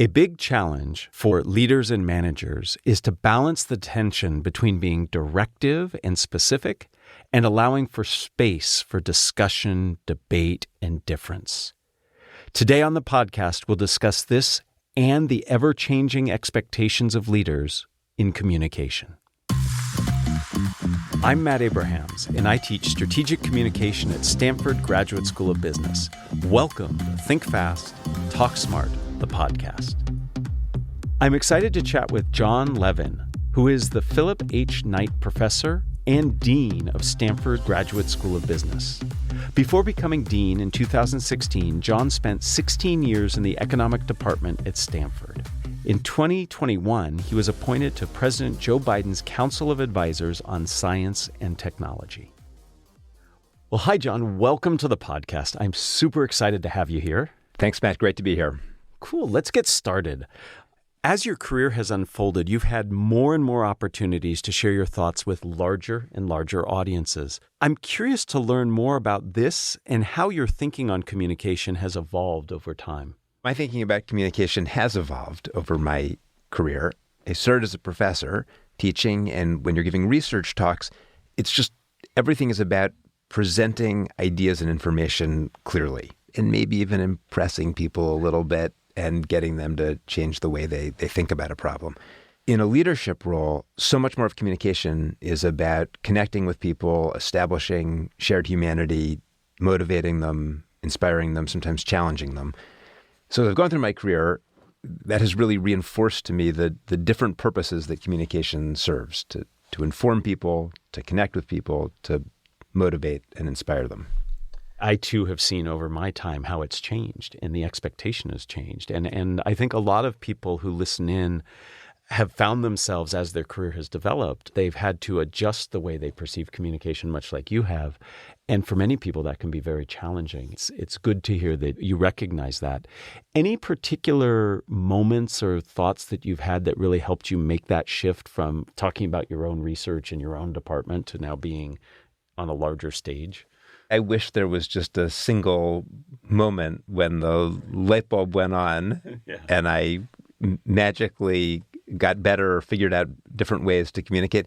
A big challenge for leaders and managers is to balance the tension between being directive and specific and allowing for space for discussion, debate, and difference. Today on the podcast, we'll discuss this and the ever-changing expectations of leaders in communication. I'm Matt Abrahams, and I teach strategic communication at Stanford Graduate School of Business. Welcome to Think Fast, Talk Smart, the podcast. I'm excited to chat with Jon Levin, who is the Philip H. Knight Professor and Dean of Stanford Graduate School of Business. Before becoming Dean in 2016, Jon spent 16 years in the economic department at Stanford. In 2021, he was appointed to President Joe Biden's Council of Advisors on Science and Technology. Well, hi, Jon. Welcome to the podcast. I'm super excited to have you here. Thanks, Matt. Great to be here. Cool. Let's get started. As your career has unfolded, you've had more and more opportunities to share your thoughts with larger and larger audiences. I'm curious to learn more about this and how your thinking on communication has evolved over time. My thinking about communication has evolved over my career. I started as a professor teaching, and when you're giving research talks, it's just everything is about presenting ideas and information clearly, and maybe even impressing people a little bit and getting them to change the way they think about a problem. In a leadership role, so much more of communication is about connecting with people, establishing shared humanity, motivating them, inspiring them, sometimes challenging them. So as I've gone through my career, that has really reinforced to me the different purposes that communication serves, to inform people, to connect with people, to motivate and inspire them. I, too, have seen over my time how it's changed and the expectation has changed. And I think a lot of people who listen in have found themselves, as their career has developed, they've had to adjust the way they perceive communication, much like you have. And for many people, that can be very challenging. It's good to hear that you recognize that. Any particular moments or thoughts that you've had that really helped you make that shift from talking about your own research in your own department to now being on a larger stage? I wish there was just a single moment when the light bulb went on and I magically got better or figured out different ways to communicate.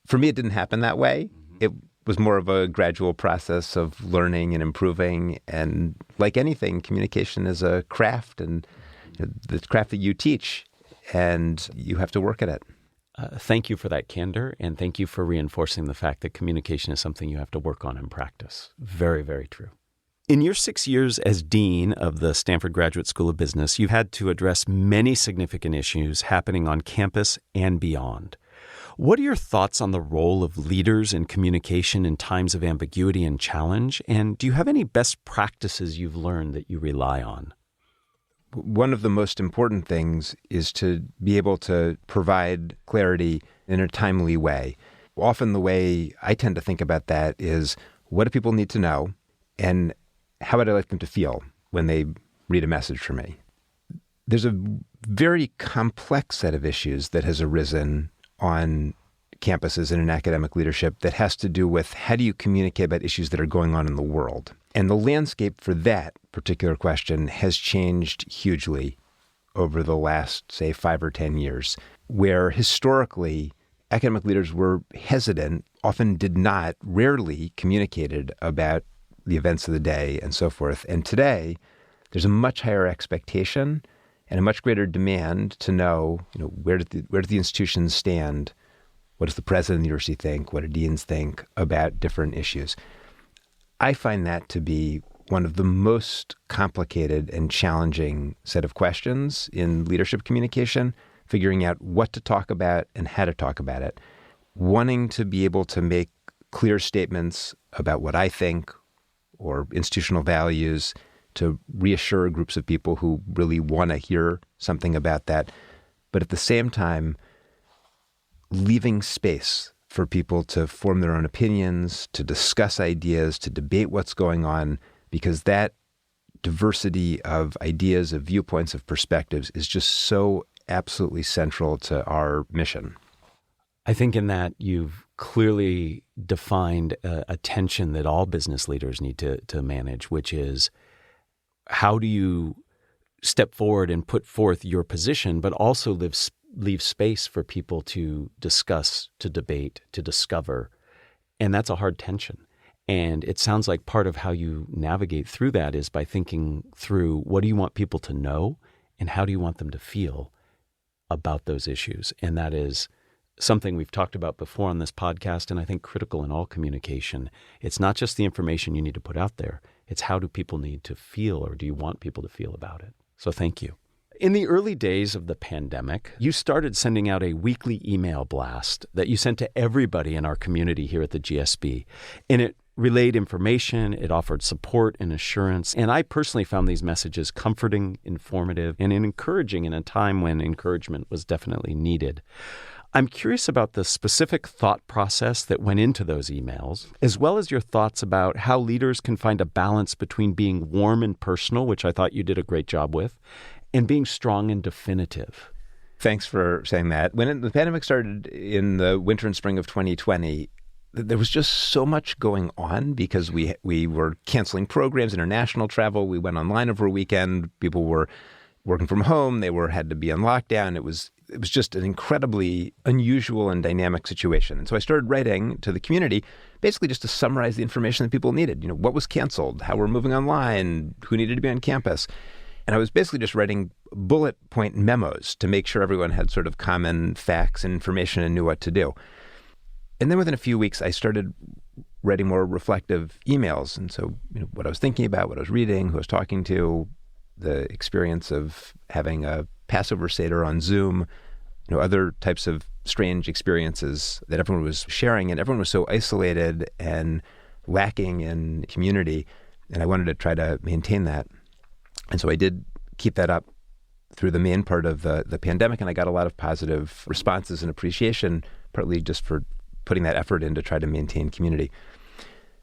For me, it didn't happen that way. It was more of a gradual process of learning and improving. And like anything, communication is a craft, and the craft that you teach, and you have to work at it. Thank you for that candor, and thank you for reinforcing the fact that communication is something you have to work on in practice. Very, very true. In your 6 years as Dean of the Stanford Graduate School of Business, you've had to address many significant issues happening on campus and beyond. What are your thoughts on the role of leaders in communication in times of ambiguity and challenge? And do you have any best practices you've learned that you rely on? One of the most important things is to be able to provide clarity in a timely way. Often the way I tend to think about that is, what do people need to know, and how would I like them to feel when they read a message from me? There's a very complex set of issues that has arisen on campuses and in academic leadership that has to do with how do you communicate about issues that are going on in the world. And the landscape for that particular question has changed hugely over the last, say, 5 or 10 years, where historically academic leaders were hesitant, often did not, rarely communicated about the events of the day and so forth. And today, there's a much higher expectation and a much greater demand to know, where do the institutions stand? What does the president of the university think? What do deans think about different issues? I find that to be one of the most complicated and challenging set of questions in leadership communication, figuring out what to talk about and how to talk about it. Wanting to be able to make clear statements about what I think or institutional values to reassure groups of people who really want to hear something about that. But at the same time, leaving space for people to form their own opinions, to discuss ideas, to debate what's going on, because that diversity of ideas, of viewpoints, of perspectives is just so absolutely central to our mission. I think in that you've clearly defined a tension that all business leaders need to manage, which is how do you step forward and put forth your position, but also leave space for people to discuss, to debate, to discover. And that's a hard tension. And it sounds like part of how you navigate through that is by thinking through what do you want people to know and how do you want them to feel about those issues. And that is something we've talked about before on this podcast, and I think critical in all communication. It's not just the information you need to put out there. It's how do people need to feel, or do you want people to feel about it? So thank you. In the early days of the pandemic, you started sending out a weekly email blast that you sent to everybody in our community here at the GSB. And it relayed information, it offered support and assurance. And I personally found these messages comforting, informative, and encouraging in a time when encouragement was definitely needed. I'm curious about the specific thought process that went into those emails, as well as your thoughts about how leaders can find a balance between being warm and personal, which I thought you did a great job with, and being strong and definitive. Thanks for saying that. When the pandemic started in the winter and spring of 2020, there was just so much going on because we were canceling programs, international travel. We went online over a weekend. People were working from home. They had to be on lockdown. It was just an incredibly unusual and dynamic situation. And so I started writing to the community, basically just to summarize the information that people needed. You know, what was canceled, how we're moving online, who needed to be on campus. And I was basically just writing bullet point memos to make sure everyone had sort of common facts and information and knew what to do. And then within a few weeks, I started writing more reflective emails. And so, you know, what I was thinking about, what I was reading, who I was talking to, the experience of having a Passover Seder on Zoom, you know, other types of strange experiences that everyone was sharing. And everyone was so isolated and lacking in community. And I wanted to try to maintain that. And so I did keep that up through the main part of the pandemic. And I got a lot of positive responses and appreciation, partly just for putting that effort in to try to maintain community.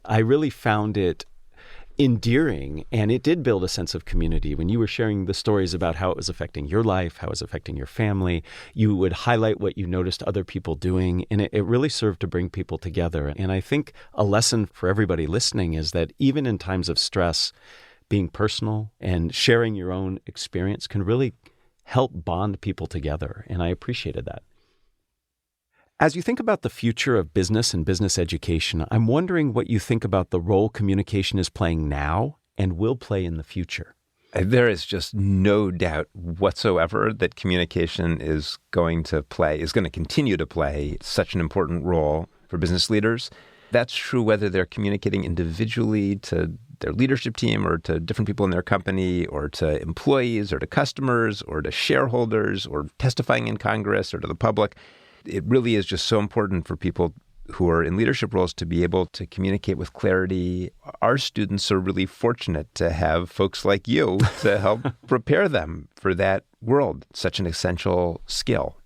I really found it endearing, and it did build a sense of community. When you were sharing the stories about how it was affecting your life, how it was affecting your family, you would highlight what you noticed other people doing, and it really served to bring people together. And I think a lesson for everybody listening is that even in times of stress, being personal and sharing your own experience can really help bond people together, and I appreciated that. As you think about the future of business and business education, I'm wondering what you think about the role communication is playing now and will play in the future. There is just no doubt whatsoever that communication is going to continue to play such an important role for business leaders. That's true whether they're communicating individually to their leadership team or to different people in their company or to employees or to customers or to shareholders or testifying in Congress or to the public. It really is just so important for people who are in leadership roles to be able to communicate with clarity. Our students are really fortunate to have folks like you to help prepare them for that world, such an essential skill.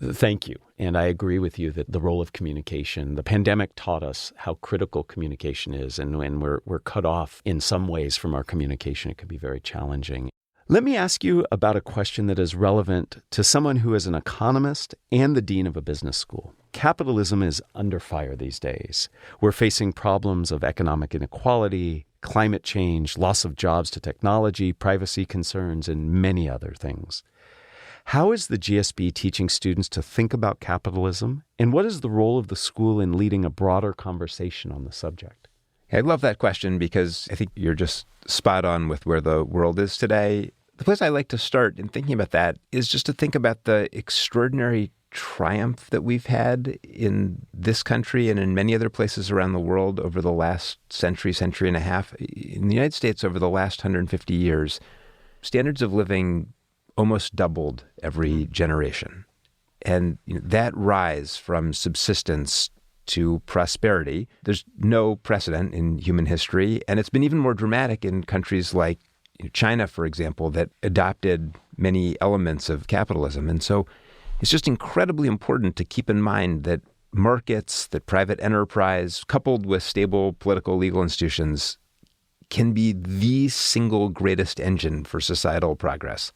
Thank you. And I agree with you that the role of communication, the pandemic taught us how critical communication is. And when we're cut off in some ways from our communication, it can be very challenging. Let me ask you about a question that is relevant to someone who is an economist and the dean of a business school. Capitalism is under fire these days. We're facing problems of economic inequality, climate change, loss of jobs to technology, privacy concerns, and many other things. How is the GSB teaching students to think about capitalism, and what is the role of the school in leading a broader conversation on the subject? I love that question because I think you're just spot on with where the world is today. The place I like to start in thinking about that is just to think about the extraordinary triumph that we've had in this country and in many other places around the world over the last century and a half. In the United States, over the last 150 years, standards of living almost doubled every generation. And that rise from subsistence to prosperity, there's no precedent in human history. And it's been even more dramatic in countries like China, for example, that adopted many elements of capitalism. And so it's just incredibly important to keep in mind that markets, that private enterprise, coupled with stable political legal institutions, can be the single greatest engine for societal progress.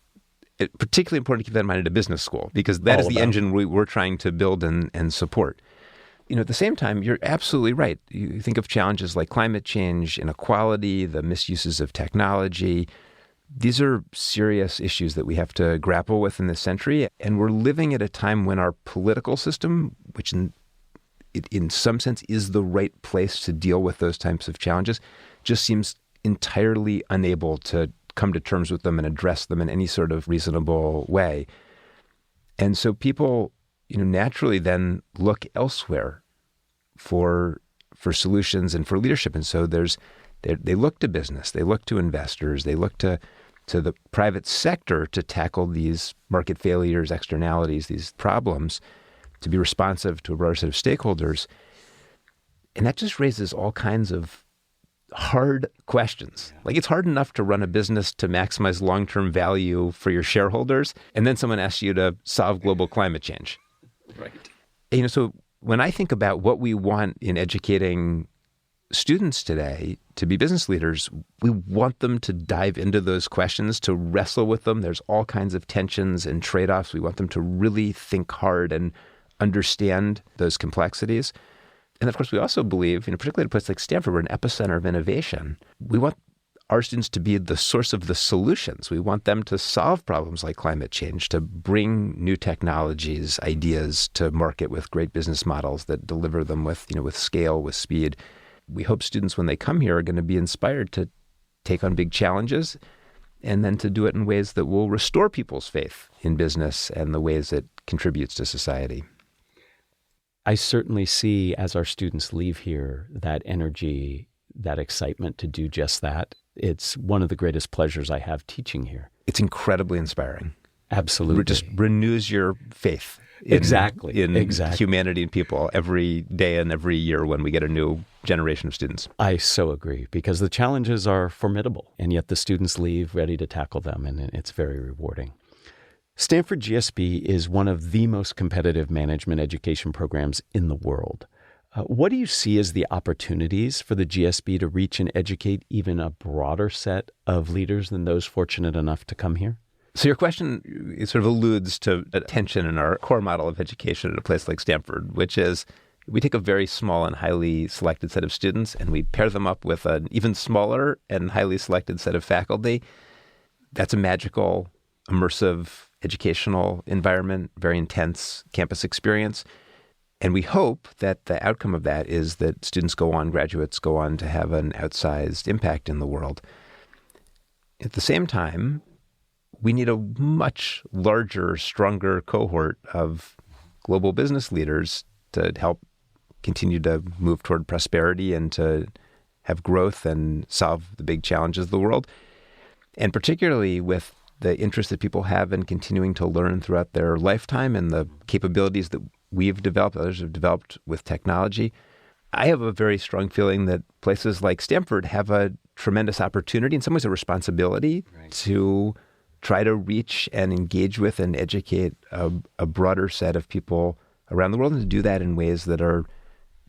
It's particularly important to keep that in mind at a business school, because that is the engine we're trying to build and support. At the same time, you're absolutely right. You think of challenges like climate change, inequality, the misuses of technology. These are serious issues that we have to grapple with in this century. And we're living at a time when our political system, which in some sense is the right place to deal with those types of challenges, just seems entirely unable to come to terms with them and address them in any sort of reasonable way. And so people, naturally then look elsewhere for solutions and for leadership. And so they look to business, they look to investors, they look to the private sector to tackle these market failures, externalities, these problems, to be responsive to a broader set of stakeholders. And that just raises all kinds of hard questions. Like, it's hard enough to run a business to maximize long-term value for your shareholders, and then someone asks you to solve global climate change. Right. So when I think about what we want in educating students today to be business leaders, we want them to dive into those questions, to wrestle with them. There's all kinds of tensions and trade-offs. We want them to really think hard and understand those complexities. And of course, we also believe, particularly at a place like Stanford, we're an epicenter of innovation. We want our students to be the source of the solutions. We want them to solve problems like climate change, to bring new technologies, ideas to market with great business models that deliver them with scale, with speed. We hope students, when they come here, are going to be inspired to take on big challenges and then to do it in ways that will restore people's faith in business and the ways it contributes to society. I certainly see, as our students leave here, that energy, that excitement to do just that. It's one of the greatest pleasures I have teaching here. It's incredibly inspiring. Absolutely. It just renews your faith in humanity and people every day and every year when we get a new generation of students. I so agree, because the challenges are formidable, and yet the students leave ready to tackle them, and it's very rewarding. Stanford GSB is one of the most competitive management education programs in the world. What do you see as the opportunities for the GSB to reach and educate even a broader set of leaders than those fortunate enough to come here? So your question sort of alludes to a tension in our core model of education at a place like Stanford, which is we take a very small and highly selected set of students and we pair them up with an even smaller and highly selected set of faculty. That's a magical, immersive educational environment, very intense campus experience. And we hope that the outcome of that is that graduates go on to have an outsized impact in the world. At the same time, we need a much larger, stronger cohort of global business leaders to help continue to move toward prosperity and to have growth and solve the big challenges of the world. And particularly with the interest that people have in continuing to learn throughout their lifetime and the capabilities that we've developed, others have developed with technology. I have a very strong feeling that places like Stanford have a tremendous opportunity, in some ways a responsibility, to try to reach and engage with and educate a broader set of people around the world, and to do that in ways that are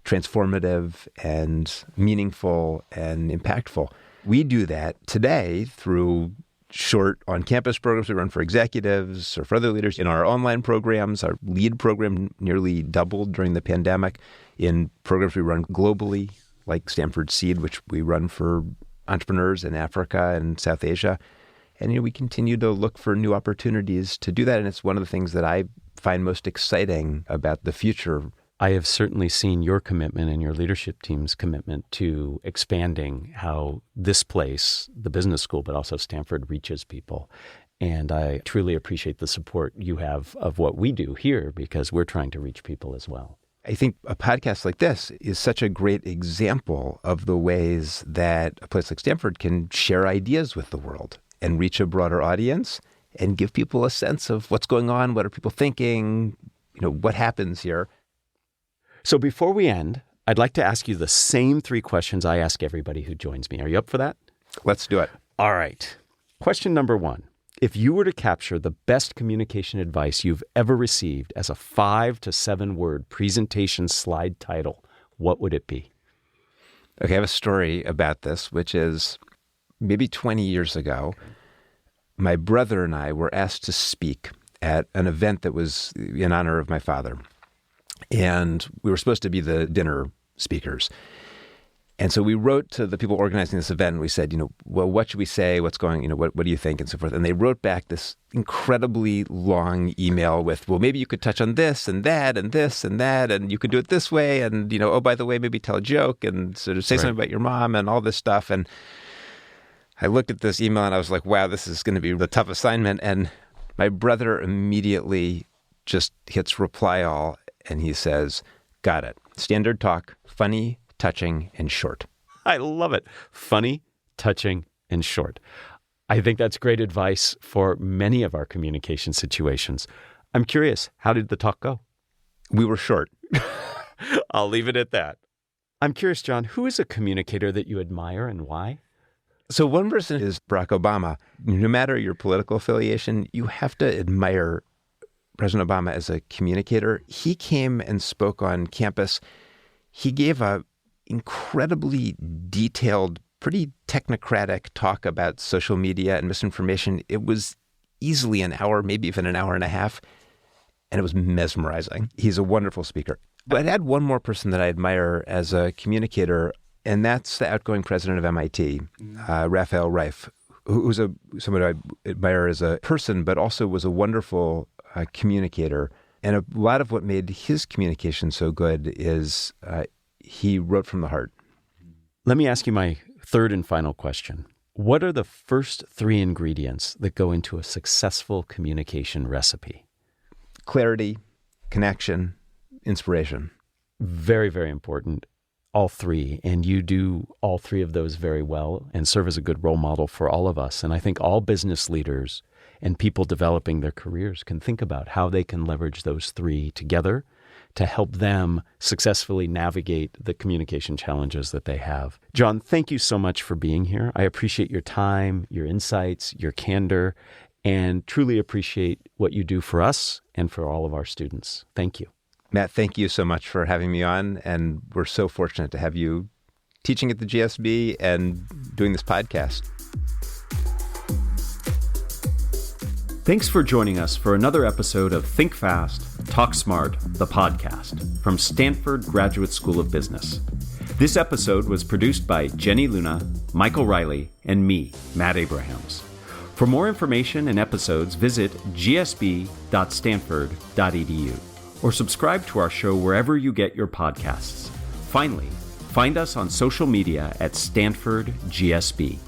transformative and meaningful and impactful. We do that today through short on-campus programs we run for executives or for other leaders. In our online programs, our LEAD program nearly doubled during the pandemic. In programs we run globally, like Stanford Seed, which we run for entrepreneurs in Africa and South Asia. And we continue to look for new opportunities to do that. And it's one of the things that I find most exciting about the future. I have certainly seen your commitment and your leadership team's commitment to expanding how this place, the business school, but also Stanford, reaches people. And I truly appreciate the support you have of what we do here, because we're trying to reach people as well. I think a podcast like this is such a great example of the ways that a place like Stanford can share ideas with the world and reach a broader audience and give people a sense of what's going on, what are people thinking, what happens here. So before we end, I'd like to ask you the same 3 questions I ask everybody who joins me. Are you up for that? Let's do it. All right. Question number 1. If you were to capture the best communication advice you've ever received as a 5 to 7 word presentation slide title, what would it be? Okay, I have a story about this, which is maybe 20 years ago. My brother and I were asked to speak at an event that was in honor of my father. And we were supposed to be the dinner speakers. And so we wrote to the people organizing this event, and we said, well, what should we say? What's going, what do you think? And so forth. And they wrote back this incredibly long email with, well, maybe you could touch on this and that and this and that, and you could do it this way. And, oh, by the way, maybe tell a joke and sort of say something about your mom and all this stuff. And I looked at this email and I was like, wow, this is going to be the tough assignment. And my brother immediately just hits reply all, and he says, got it. Standard talk, funny, touching, and short. I love it. Funny, touching, and short. I think that's great advice for many of our communication situations. I'm curious, how did the talk go? We were short. I'll leave it at that. I'm curious, Jon, who is a communicator that you admire and why? So one person is Barack Obama. No matter your political affiliation, you have to admire President Obama as a communicator. He came and spoke on campus. He gave a incredibly detailed, pretty technocratic talk about social media and misinformation. It was easily an hour, maybe even an hour and a half, and it was mesmerizing. He's a wonderful speaker. But I'd add one more person that I admire as a communicator, and that's the outgoing president of MIT, Raphael Reif, who's someone I admire as a person, but also was a wonderful communicator. And a lot of what made his communication so good is he wrote from the heart. Let me ask you my third and final question. What are the first three ingredients that go into a successful communication recipe? Clarity, connection, inspiration. Very, very important. All three. And you do all three of those very well and serve as a good role model for all of us. And I think all business leaders and people developing their careers can think about how they can leverage those three together to help them successfully navigate the communication challenges that they have. Jon, thank you so much for being here. I appreciate your time, your insights, your candor, and truly appreciate what you do for us and for all of our students. Thank you. Matt, thank you so much for having me on. And we're so fortunate to have you teaching at the GSB and doing this podcast. Thanks for joining us for another episode of Think Fast, Talk Smart, the podcast from Stanford Graduate School of Business. This episode was produced by Jenny Luna, Michael Riley, and me, Matt Abrahams. For more information and episodes, visit gsb.stanford.edu or subscribe to our show wherever you get your podcasts. Finally, find us on social media at Stanford GSB.